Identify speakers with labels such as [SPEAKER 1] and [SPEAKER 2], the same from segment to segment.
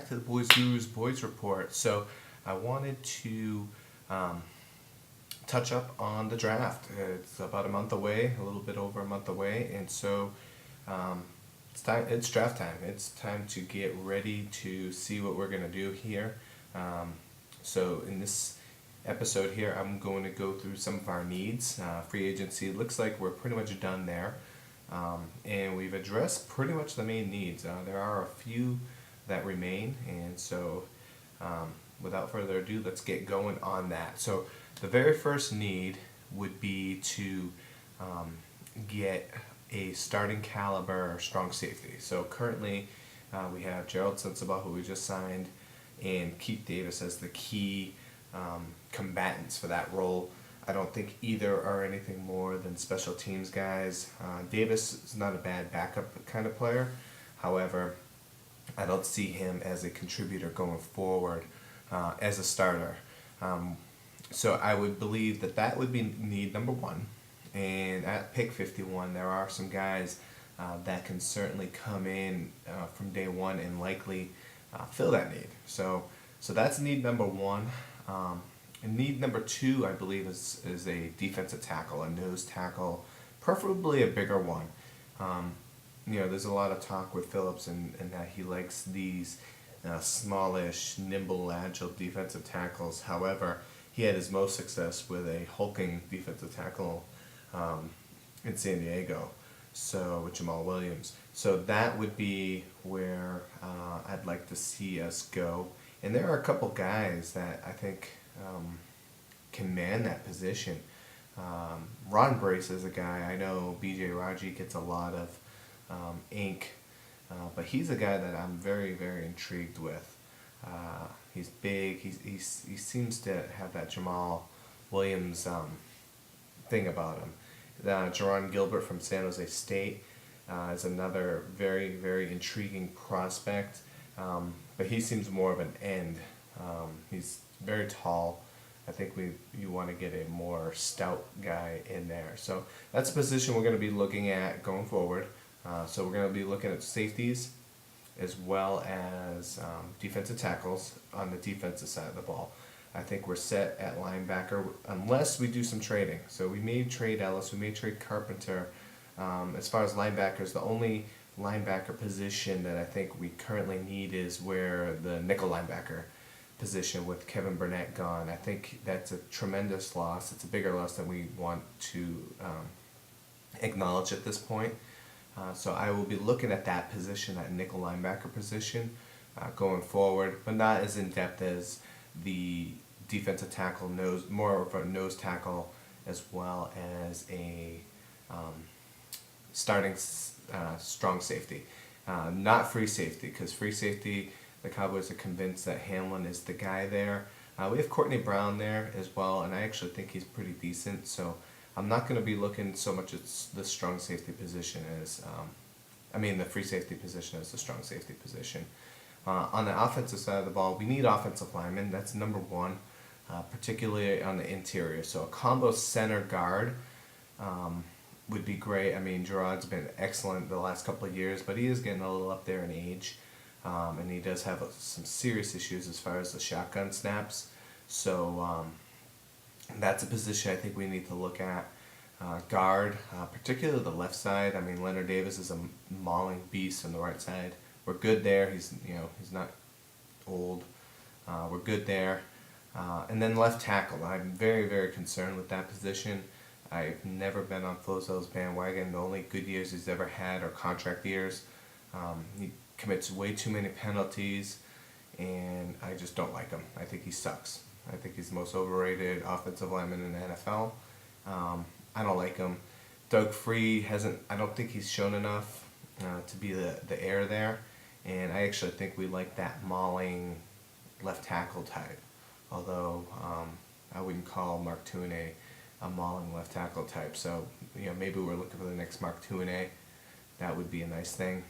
[SPEAKER 1] back to the Boys News Boys Report. So I wanted to touch up on the draft. It's about a month away, a little bit over a month away, and so it's time. It's draft time. It's time to get ready to see what we're gonna do here. So in this episode here, I'm going to go through some of our needs. Free agency looks like we're pretty much done there. And we've addressed pretty much the main needs. There are a few that remain, and so without further ado, let's get going on that. So the very first need would be to get a starting caliber or strong safety. So currently we have Gerald, Sensabaugh, who we just signed, and Keith Davis as the key combatants for that role. I don't think either are anything more than special teams guys. Davis is not a bad backup kind of player. However, I don't see him as a contributor going forward as a starter. So I would believe that that would be need number one. And at pick 51, there are some guys that can certainly come in from day one and likely fill that need. So that's need number one. And need number two, I believe, is a defensive tackle, a nose tackle, preferably a bigger one. There's a lot of talk with Phillips and that he likes these smallish, nimble, agile defensive tackles. However, he had his most success with a hulking defensive tackle in San Diego, so with Jamal Williams. So that would be where I'd like to see us go. And there are a couple guys that I think can man that position. Ron Brace is a guy, I know BJ Raji gets a lot of ink, but he's a guy that I'm very, very intrigued with. He's big, he seems to have that Jamal Williams thing about him. Jerron Gilbert from San Jose State is another very, very intriguing prospect, but he seems more of an end. He's very tall. I think you want to get a more stout guy in there. So that's a position we're going to be looking at going forward. So we're going to be looking at safeties as well as defensive tackles on the defensive side of the ball. I think we're set at linebacker unless we do some trading. So we may trade Ellis, we may trade Carpenter. As far as linebackers, the only linebacker position that I think we currently need is where the nickel linebacker position with Kevin Burnett gone. I think that's a tremendous loss. It's a bigger loss than we want to acknowledge at this point. So I will be looking at that position, that nickel linebacker position, going forward, but not as in depth as the defensive tackle, more of a nose tackle, as well as a starting strong safety. Not free safety, because free safety, the Cowboys are convinced that Hamlin is the guy there. We have Courtney Brown there as well, and I actually think he's pretty decent. So I'm not going to be looking so much at the strong safety position as, the free safety position as the strong safety position. On the offensive side of the ball, we need offensive linemen. That's number one, particularly on the interior. So a combo center guard would be great. Gerard's been excellent the last couple of years, but he is getting a little up there in age. And he does have some serious issues as far as the shotgun snaps. So that's a position I think we need to look at. Guard, particularly the left side. Leonard Davis is a mauling beast on the right side. We're good there. He's not old. We're good there. And then left tackle. I'm very, very concerned with that position. I've never been on Flozo's bandwagon. The only good years he's ever had are contract years. He commits way too many penalties, and I just don't like him. I think he sucks. I think he's the most overrated offensive lineman in the NFL. I don't like him. Doug Free I don't think he's shown enough to be the heir there, and I actually think we like that mauling left tackle type, although I wouldn't call Mark Tuinei a mauling left tackle type. So maybe we're looking for the next Mark Tuinei. That would be a nice thing.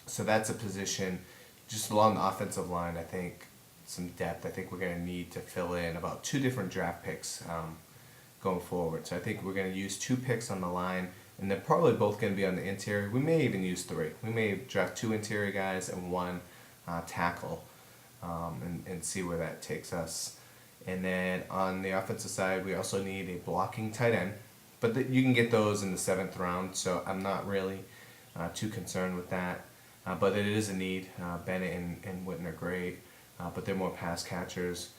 [SPEAKER 1] So that's a position just along the offensive line. I think some depth. I think we're going to need to fill in about 2 different draft picks going forward. So I think we're going to use 2 picks on the line, and they're probably both going to be on the interior. We may even use 3. We may draft 2 interior guys and 1 tackle, and see where that takes us. And then on the offensive side, we also need a blocking tight end, but you can get those in the 7th round, so I'm not really too concerned with that. But it is a need. Bennett and Witten are great, but they're more pass catchers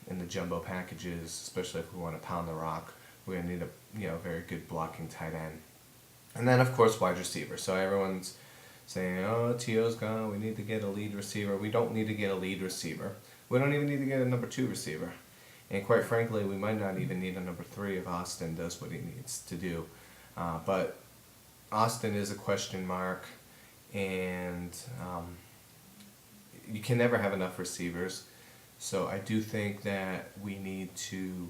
[SPEAKER 1] in the jumbo packages, especially if we want to pound the rock. We're going to need a very good blocking tight end. And then, of course, wide receiver. So everyone's saying, oh, T.O.'s gone, we need to get a lead receiver. We don't need to get a lead receiver. We don't even need to get a number 2 receiver. And quite frankly, we might not even need a number 3 if Austin does what he needs to do. But Austin is a question mark, and you can never have enough receivers. So I do think that we need to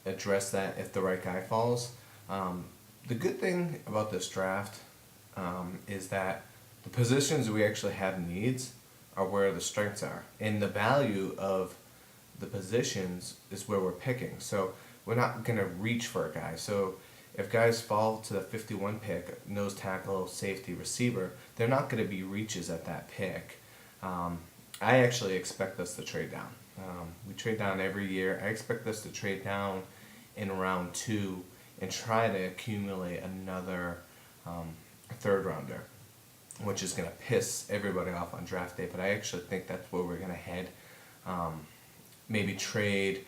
[SPEAKER 1] address that if the right guy falls. The good thing about this draft is that the positions we actually have needs are where the strengths are. And the value of the positions is where we're picking. So we're not going to reach for a guy. So if guys fall to the 51 pick, nose tackle, safety, receiver, they're not going to be reaches at that pick. I actually expect us to trade down. We trade down every year. I expect us to trade down in round 2 and try to accumulate another 3rd rounder, which is going to piss everybody off on draft day. But I actually think that's where we're going to head. Maybe trade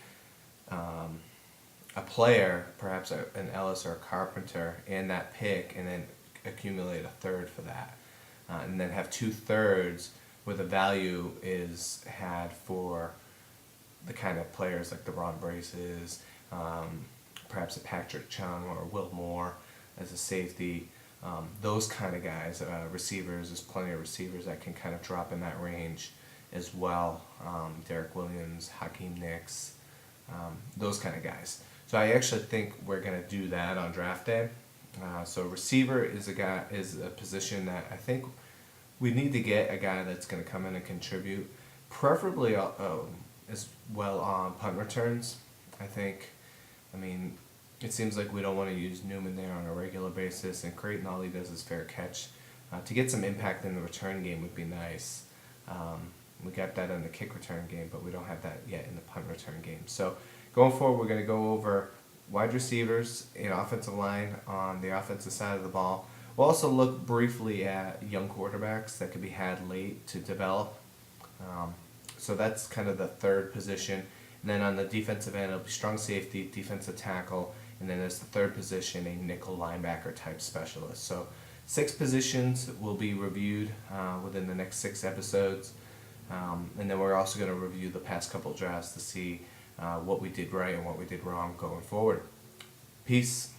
[SPEAKER 1] a player, perhaps an Ellis or a Carpenter, in that pick, and then accumulate a 3rd for that. And then have 2 thirds where the value is had for the kind of players like the Ron Braces, perhaps a Patrick Chung or Will Moore as a safety. Those kind of guys, receivers, there's plenty of receivers that can kind of drop in that range as well. Derek Williams, Hakeem Nicks, those kind of guys. So I actually think we're going to do that on draft day. So receiver is a position that I think we need to get a guy that's going to come in and contribute, preferably as well on punt returns. It seems like we don't want to use Newman there on a regular basis, and Creighton, all he does is fair catch. To get some impact in the return game would be nice. We got that in the kick return game, but we don't have that yet in the punt return game. So going forward, we're going to go over wide receivers and offensive line on the offensive side of the ball. We'll also look briefly at young quarterbacks that could be had late to develop. So that's kind of the 3rd position. And then on the defensive end, it'll be strong safety, defensive tackle, and then as the 3rd position, a nickel linebacker type specialist. So 6 positions will be reviewed within the next 6 episodes. And then we're also going to review the past couple drafts to see what we did right and what we did wrong going forward. Peace.